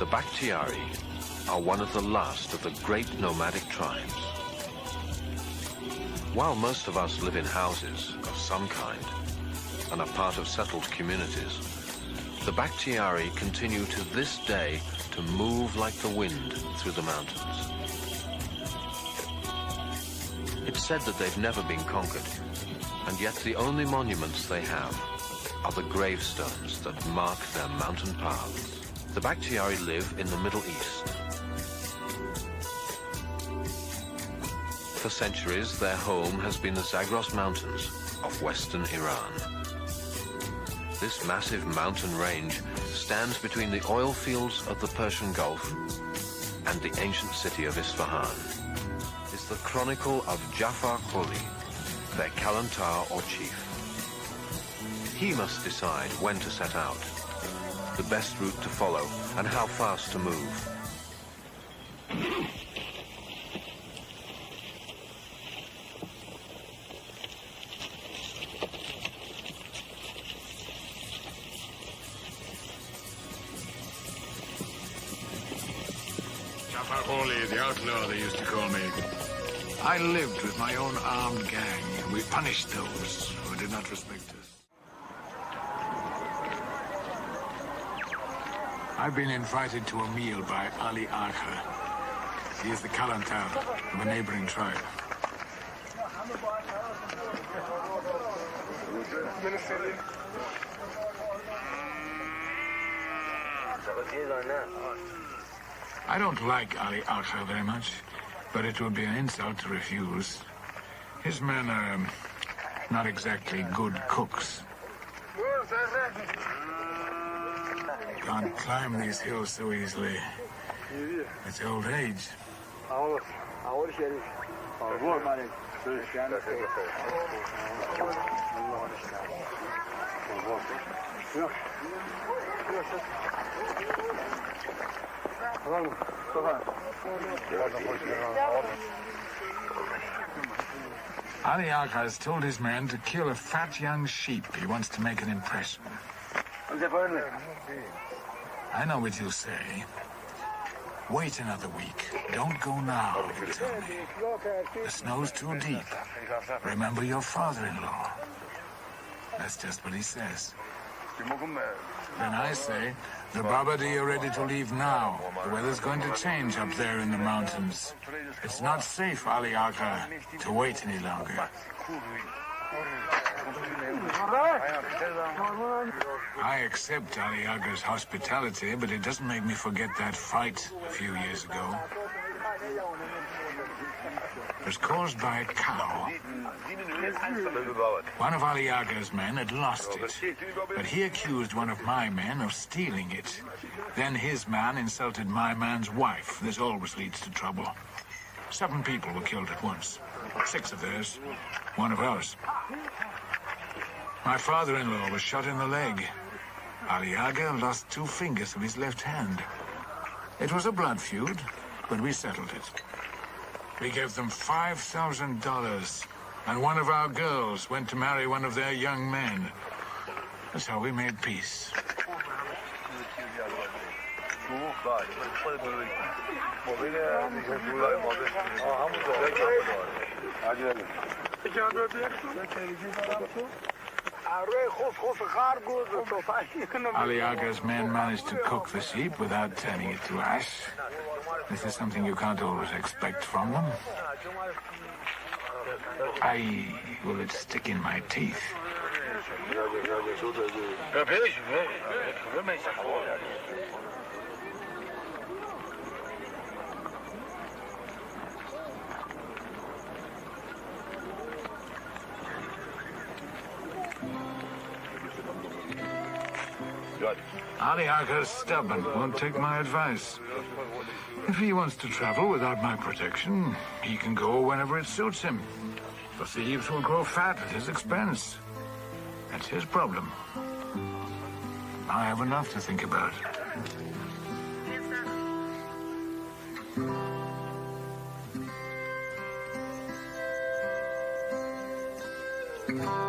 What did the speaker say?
The Bakhtiari are one of the last of the great nomadic tribes. While most of us live in houses of some kind and are part of settled communities, the Bakhtiari continue to this day to move like the wind through the mountains. It's said that they've never been conquered, and yet the only monuments they have are the gravestones that mark their mountain paths. The Bakhtiari live in the Middle East. For centuries, their home has been the Zagros Mountains of western Iran. This massive mountain range stands between the oil fields of the Persian Gulf and the ancient city of Isfahan. It's the chronicle of Jafar Gholi, their Kalantar or chief. He must decide when to set out, the best route to follow, and how fast to move. Jafar Gholi, the outlaw they used to call me. I lived with my own armed gang, and we punished those who did not respect us. I've been invited to a meal by Ali Agha. He is the Kalantar of a neighboring tribe. I don't like Ali Agha very much, but it would be an insult to refuse. His men are not exactly good cooks. Can't climb these hills so easily. It's old age. Ali Agha has told his men to kill a fat young sheep. He wants to make an impression. I know what you'll say. Wait another week. Don't go now, you tell me. The snow's too deep. Remember your father-in-law. That's just what he says. Then I say, the Babadi are ready to leave now. The weather's going to change up there in the mountains. It's not safe, Ali Agha, to wait any longer. I accept Ali Agha's hospitality, but it doesn't make me forget that fight a few years ago. It was caused by a cow. One of Ali Agha's men had lost it, but he accused one of my men of stealing it. Then his man insulted my man's wife. This always leads to trouble. 7 people were killed at once. 6 of theirs, 1 of ours. My father-in-law was shot in the leg. Ali Agha lost 2 fingers of his left hand. It was a blood feud, but we settled it. We gave them $5,000, and one of our girls went to marry one of their young men. That's how we made peace. Ali Agha's men managed to cook the sheep without turning it to ash. This is something you can't always expect from them. Will it stick in my teeth? Ali Agha's stubborn, won't take my advice. If he wants to travel without my protection, he can go whenever it suits him. The thieves will grow fat at his expense. That's his problem. I have enough to think about. Yes, sir.